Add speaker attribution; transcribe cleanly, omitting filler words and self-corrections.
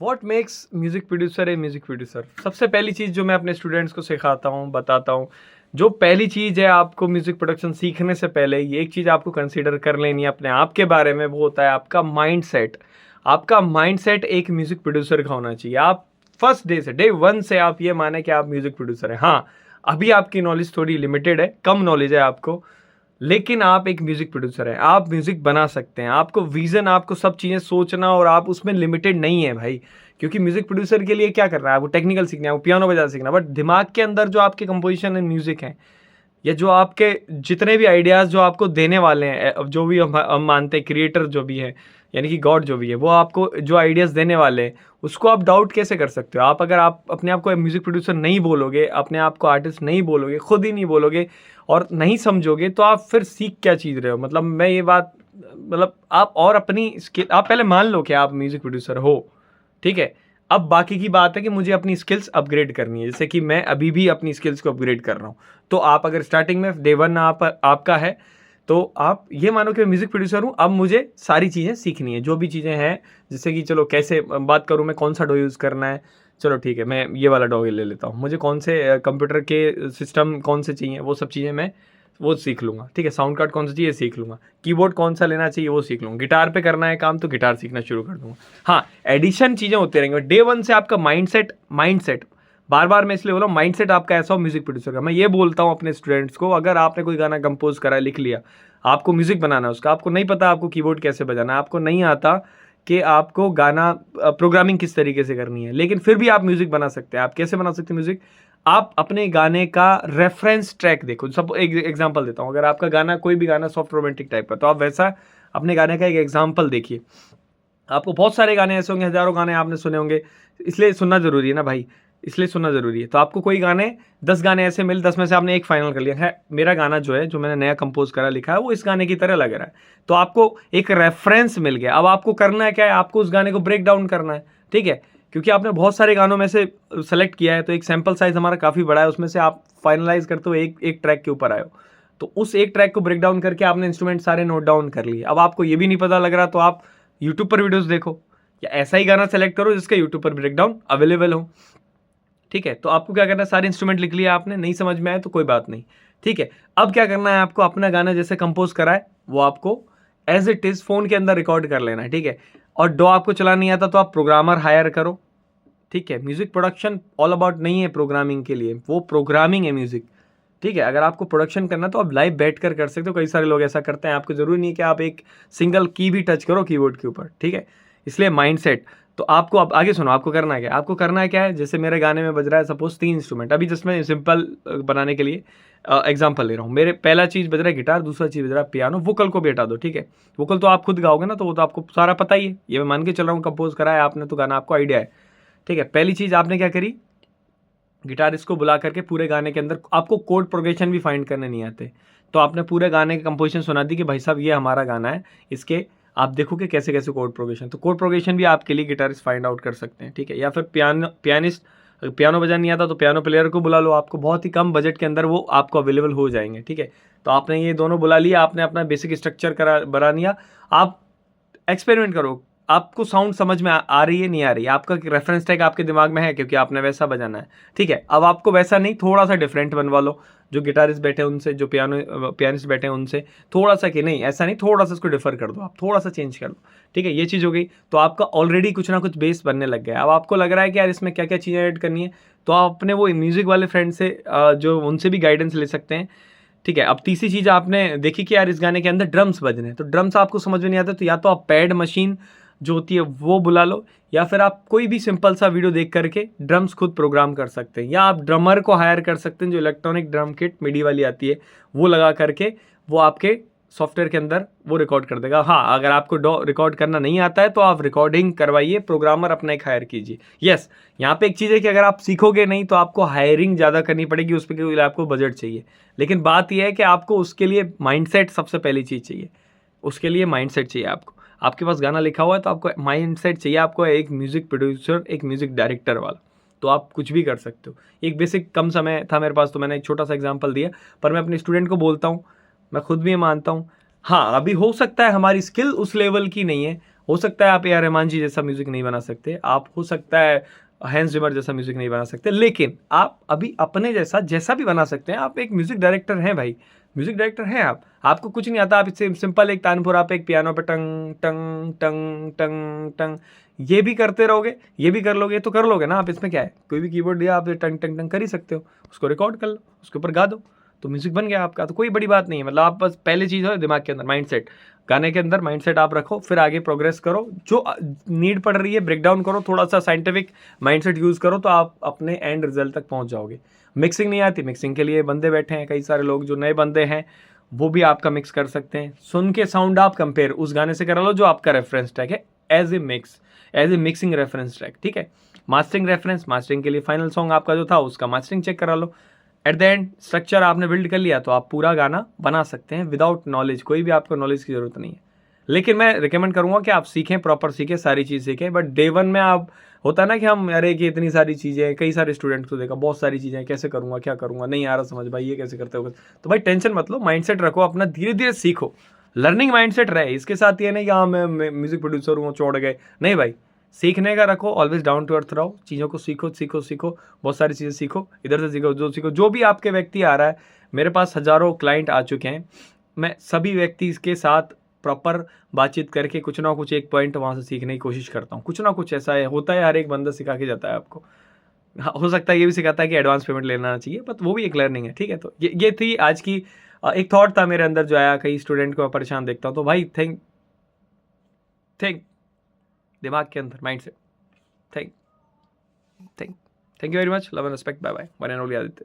Speaker 1: What makes music producer A music producer? सबसे पहली चीज़ जो मैं अपने स्टूडेंट्स को सिखाता हूँ, बताता हूँ, जो पहली चीज़ है आपको म्यूज़िक प्रोडक्शन सीखने से पहले ये एक चीज़ आपको कंसीडर कर लेनी है अपने आप के बारे में, वो होता है आपका माइंडसेट। आपका माइंडसेट एक म्यूज़िक प्रोड्यूसर का होना चाहिए। आप फर्स्ट डे से, डे 1 से आप ये माने कि आप म्यूज़िक प्रोड्यूसर हैं। हाँ, अभी आपकी नॉलेज थोड़ी लिमिटेड है, कम नॉलेज है आपको, लेकिन आप एक म्यूजिक प्रोड्यूसर हैं। आप म्यूजिक बना सकते हैं। आपको विजन, आपको सब चीज़ें सोचना, और आप उसमें लिमिटेड नहीं है भाई। क्योंकि म्यूजिक प्रोड्यूसर के लिए क्या करना है, आपको टेक्निकल सीखना है, वो पियानो बजाना सीखना, बट दिमाग के अंदर जो आपके कंपोजिशन एंड म्यूजिक है, या जो आपके जितने भी आइडियाज़ जो आपको देने वाले हैं, अब जो भी हम मानते हैं क्रिएटर जो भी है, यानी कि गॉड जो भी है, वो आपको जो आइडियाज़ देने वाले हैं, उसको आप डाउट कैसे कर सकते हो? आप अगर आप अपने आप को म्यूज़िक प्रोड्यूसर नहीं बोलोगे, अपने आप को आर्टिस्ट नहीं बोलोगे, खुद ही नहीं बोलोगे और नहीं समझोगे, तो आप फिर सीख क्या चीज़ रहे हो? मतलब मैं ये बात, मतलब आप और अपनी स्किल, आप पहले मान लो कि आप म्यूज़िक प्रोड्यूसर हो, ठीक है? अब बाकी की बात है कि मुझे अपनी स्किल्स अपग्रेड करनी है, जैसे कि मैं अभी भी अपनी स्किल्स को अपग्रेड कर रहा हूँ। तो आप अगर स्टार्टिंग में डे 1 आपका है, तो आप ये मानो कि मैं म्यूज़िक प्रोड्यूसर हूँ, अब मुझे सारी चीज़ें सीखनी है, जो भी चीज़ें हैं, जैसे कि चलो कैसे बात करूँ मैं, कौन सा डॉ यूज़ करना है, चलो ठीक है, मैं ये वाला डॉ ले लेता हूँ। मुझे कौन से कंप्यूटर के सिस्टम कौन से चाहिए, वो सब चीज़ें मैं वो सीख लूँगा, ठीक है। साउंड कार्ड कौन सा चाहिए, सीख लूँगा। कीबोर्ड कौन सा लेना चाहिए, वो सीख लूँगा। गिटार पे करना है काम, तो गिटार सीखना शुरू कर दूँगा। हाँ, एडिशन चीज़ें होती रहेंगी। डे 1 से आपका माइंडसेट बार-बार मैं इसलिए बोल रहा हूँ, माइंडसेट आपका ऐसा हो म्यूज़िक प्रोड्यूसर का। मैं ये बोलता हूँ अपने स्टूडेंट्स को, अगर आपने कोई गाना कंपोज़ करा है, लिख लिया, आपको म्यूज़िक बनाना है उसका, आपको नहीं पता आपको कीबोर्ड कैसे बजाना है, आपको नहीं आता कि आपको गाना प्रोग्रामिंग किस तरीके से करनी है, लेकिन फिर भी आप म्यूज़िक बना सकते हैं। आप कैसे बना सकते हैं म्यूज़िक? आप अपने गाने का रेफरेंस ट्रैक देखो। सब एक एग्जांपल देता हूँ, अगर आपका गाना कोई भी गाना सॉफ्ट रोमांटिक टाइप का, तो आप वैसा अपने गाने का एक एग्जांपल देखिए। आपको बहुत सारे गाने ऐसे होंगे, हज़ारों गाने आपने सुने होंगे, इसलिए सुनना ज़रूरी है ना भाई, इसलिए सुनना ज़रूरी है। तो आपको कोई गाने 10 गाने ऐसे मिले, 10 में से आपने एक फाइनल कर लिया है, मेरा गाना जो है, जो मैंने नया कंपोज़ करा लिखा है, वो इस गाने की तरह लग रहा है। तो आपको एक रेफ़रेंस मिल गया। अब आपको करना है क्या है, आपको उस गाने को ब्रेक डाउन करना है, ठीक है? क्योंकि आपने बहुत सारे गानों में से सेलेक्ट किया है, तो एक सैंपल साइज़ हमारा काफ़ी बड़ा है, उसमें से आप फाइनलाइज़ करते हुए एक ट्रैक के ऊपर आए हो। तो उस एक ट्रैक को ब्रेक डाउन करके आपने इंस्ट्रूमेंट सारे नोट डाउन कर लिए। अब आपको ये भी नहीं पता लग रहा, तो आप यूट्यूब पर वीडियोज़ देखो, या ऐसा ही गाना सेलेक्ट करो जिसका यूट्यूब पर ब्रेकडाउन अवेलेबल हो, ठीक है। तो आपको क्या करना है, सारे इंस्ट्रूमेंट लिख लिया आपने, नहीं समझ में आए तो कोई बात नहीं, ठीक है। अब क्या करना है, आपको अपना गाना जैसे कंपोज करा है, वो आपको एज इट इज़ फ़ोन के अंदर रिकॉर्ड कर लेना है, ठीक है। और डॉ आपको चलाना नहीं आता, तो आप प्रोग्रामर हायर करो, ठीक है। म्यूज़िक प्रोडक्शन ऑल अबाउट नहीं है प्रोग्रामिंग के लिए, वो प्रोग्रामिंग है म्यूज़िक, ठीक है। अगर आपको प्रोडक्शन करना तो आप लाइव बैठ कर सकते हो, कई सारे लोग ऐसा करते हैं। आपको ज़रूरी नहीं है कि आप एक सिंगल की भी टच करो कीबोर्ड के ऊपर, ठीक है। इसलिए माइंडसेट, तो आपको अब आगे सुनो, आपको करना है क्या, आपको करना है क्या है, जैसे मेरे गाने में बज रहा है सपोज 3 इंस्ट्रूमेंट, अभी जिसमें सिंपल बनाने के लिए एग्जांपल ले रहा हूँ। मेरे पहला चीज़ बज रहा है गिटार, दूसरा चीज़ बज रहा है पियानो, वोकल को भी हटा दो, ठीक है। वोकल तो आप खुद गाओगे ना, तो वो तो आपको सारा पता ही है, ये मैं मान के चल रहा हूँ, कंपोज करा है आपने तो गाना आपको आइडिया है, ठीक है। पहली चीज़ आपने क्या करी, गिटारिस्ट को बुला करके पूरे गाने के अंदर, आपको कोड प्रोग्रेशन भी फाइंड करने नहीं आते, तो आपने पूरे गाने की कंपोजिशन सुना दी कि भाई साहब ये हमारा गाना है, इसके आप देखो कि कैसे कैसे कोड प्रोग्रेशन, तो कोड प्रोग्रेशन भी आपके लिए गिटारिस्ट फाइंड आउट कर सकते हैं, ठीक है। या फिर पियानिस्ट, पियानो बजाना नहीं आता तो पियानो प्लेयर को बुला लो, आपको बहुत ही कम बजट के अंदर वो आपको अवेलेबल हो जाएंगे, ठीक है। तो आपने ये दोनों बुला लिया, आपने अपना बेसिक स्ट्रक्चर बना लिया, आप एक्सपेरिमेंट करो, आपको साउंड समझ में आ रही है नहीं आ रही है, आपका रेफरेंस टैग आपके दिमाग में है क्योंकि आपने वैसा बजाना है, ठीक है। अब आपको वैसा नहीं, थोड़ा सा डिफरेंट बनवा लो, जो गिटारिस्ट बैठे हैं उनसे, जो पियानिस्ट बैठे हैं उनसे थोड़ा सा, कि नहीं ऐसा नहीं, थोड़ा सा इसको डिफर कर दो, आप थोड़ा सा चेंज कर लो, ठीक है। ये चीज़ हो गई, तो आपका ऑलरेडी कुछ ना कुछ बेस बनने लग गया है। अब आपको लग रहा है कि यार इसमें क्या क्या चीज़ें ऐड करनी है, तो आप अपने वो म्यूज़िक वाले फ्रेंड से जो उनसे भी गाइडेंस ले सकते हैं, ठीक है। अब तीसरी चीज़ आपने देखी कि यार इस गाने के अंदर ड्रम्स बजने हैं, तो ड्रम्स आपको समझ में नहीं आता, तो या तो आप पैड मशीन जो होती है वो बुला लो, या फिर आप कोई भी सिंपल सा वीडियो देख करके ड्रम्स खुद प्रोग्राम कर सकते हैं, या आप ड्रमर को हायर कर सकते हैं, जो इलेक्ट्रॉनिक ड्रम किट मिडी वाली आती है, वो लगा करके वो आपके सॉफ्टवेयर के अंदर वो रिकॉर्ड कर देगा। हाँ, अगर आपको रिकॉर्ड करना नहीं आता है तो आप रिकॉर्डिंग करवाइए, प्रोग्रामर अपना एक हायर कीजिए। यस, यहाँ पे एक चीज़ है कि अगर आप सीखोगे नहीं तो आपको हायरिंग ज़्यादा करनी पड़ेगी, उस पर के लिए आपको बजट चाहिए, लेकिन बात यह है कि आपको उसके लिए माइंडसेट सबसे पहली चीज़ चाहिए, उसके लिए माइंडसेट चाहिए आपको। आपके पास गाना लिखा हुआ है तो आपको माइंडसेट चाहिए, आपको एक म्यूज़िक प्रोड्यूसर, एक म्यूज़िक डायरेक्टर वाला, तो आप कुछ भी कर सकते हो। एक बेसिक कम समय था मेरे पास, तो मैंने एक छोटा सा एग्जांपल दिया, पर मैं अपने स्टूडेंट को बोलता हूँ, मैं खुद भी ये मानता हूँ, हाँ अभी हो सकता है हमारी स्किल उस लेवल की नहीं है, हो सकता है आप ए आर रहमान जी जैसा म्यूजिक नहीं बना सकते, आप हो सकता है हैंस जिमर जैसा म्यूजिक नहीं बना सकते, लेकिन आप अभी अपने जैसा जैसा भी बना सकते हैं। आप एक म्यूजिक डायरेक्टर हैं भाई, म्यूजिक डायरेक्टर हैं आप। आपको कुछ नहीं आता, आप इससे सिंपल एक तानपुर आप एक पियानो पे टंग टंग टंग टंग टंग ये भी करते रहोगे, ये भी कर लोगे तो कर लोगे ना आप। इसमें क्या है, कोई भी कीबोर्ड दिया आप टंग टंग टंग कर ही सकते हो, उसको रिकॉर्ड कर लो, उसके ऊपर गा दो, तो म्यूजिक बन गया आपका। तो कोई बड़ी बात नहीं है, मतलब आप बस पहली चीज़ हो दिमाग के अंदर माइंडसेट, गाने के अंदर माइंडसेट आप रखो, फिर आगे प्रोग्रेस करो। जो नीड पड़ रही है ब्रेक डाउन करो, थोड़ा सा साइंटिफिक माइंडसेट यूज़ करो, तो आप अपने एंड रिजल्ट तक पहुंच जाओगे। मिक्सिंग नहीं आती, मिक्सिंग के लिए बंदे बैठे हैं कई सारे लोग, जो नए बंदे हैं वो भी आपका मिक्स कर सकते हैं। सुन के साउंड आप कंपेयर उस गाने से करा लो जो आपका रेफरेंस ट्रैक है, as a mixing reference track, ठीक है। मास्टरिंग रेफरेंस, मास्टरिंग के लिए फाइनल सॉन्ग आपका जो था उसका मास्टरिंग चेक करा लो। एट द एंड स्ट्रक्चर आपने बिल्ड कर लिया तो आप पूरा गाना बना सकते हैं विदाउट नॉलेज, कोई भी आपको नॉलेज की जरूरत नहीं है। लेकिन मैं रिकमेंड करूंगा कि आप सीखें, प्रॉपर सीखें, सारी चीज़ सीखें। बट डे वन में आप होता है ना कि हम अरे कि इतनी सारी चीज़ें, कई सारे स्टूडेंट्स को देखा बहुत सारी चीज़ें, कैसे करूँगा क्या करूँगा नहीं आ रहा समझ भाई, ये कैसे करते हो। तो भाई टेंशन मत लो, माइंडसेट रखो अपना, धीरे धीरे सीखो, लर्निंग माइंडसेट रहे। इसके साथ ये नहीं कि हाँ मैं म्यूजिक प्रोड्यूसर हूँ चौड़ गए, नहीं भाई, सीखने का रखो, ऑलवेज डाउन टू अर्थ रहो, चीज़ों को सीखो सीखो सीखो, बहुत सारी चीज़ें सीखो, इधर से सीखो जो भी आपके व्यक्ति आ रहा है। मेरे पास हज़ारों क्लाइंट आ चुके हैं, मैं सभी व्यक्ति के साथ प्रॉपर बातचीत करके कुछ ना कुछ एक पॉइंट वहाँ से सीखने की कोशिश करता हूँ। कुछ ना कुछ ऐसा है, होता है, हर एक बंदा सिखा के जाता है आपको। हाँ, हो सकता है ये भी सिखाता है कि एडवांस पेमेंट लेना चाहिए, बट वो भी एक लर्निंग है, ठीक है। तो ये थी आज की एक थॉट था मेरे अंदर जो आया, कई स्टूडेंट को मैं परेशान देखता हूँ, तो भाई थिंक थिंक दिमाग के अंदर माइंड से think think. Thank you very much, love and respect, bye bye, one and only Aditya.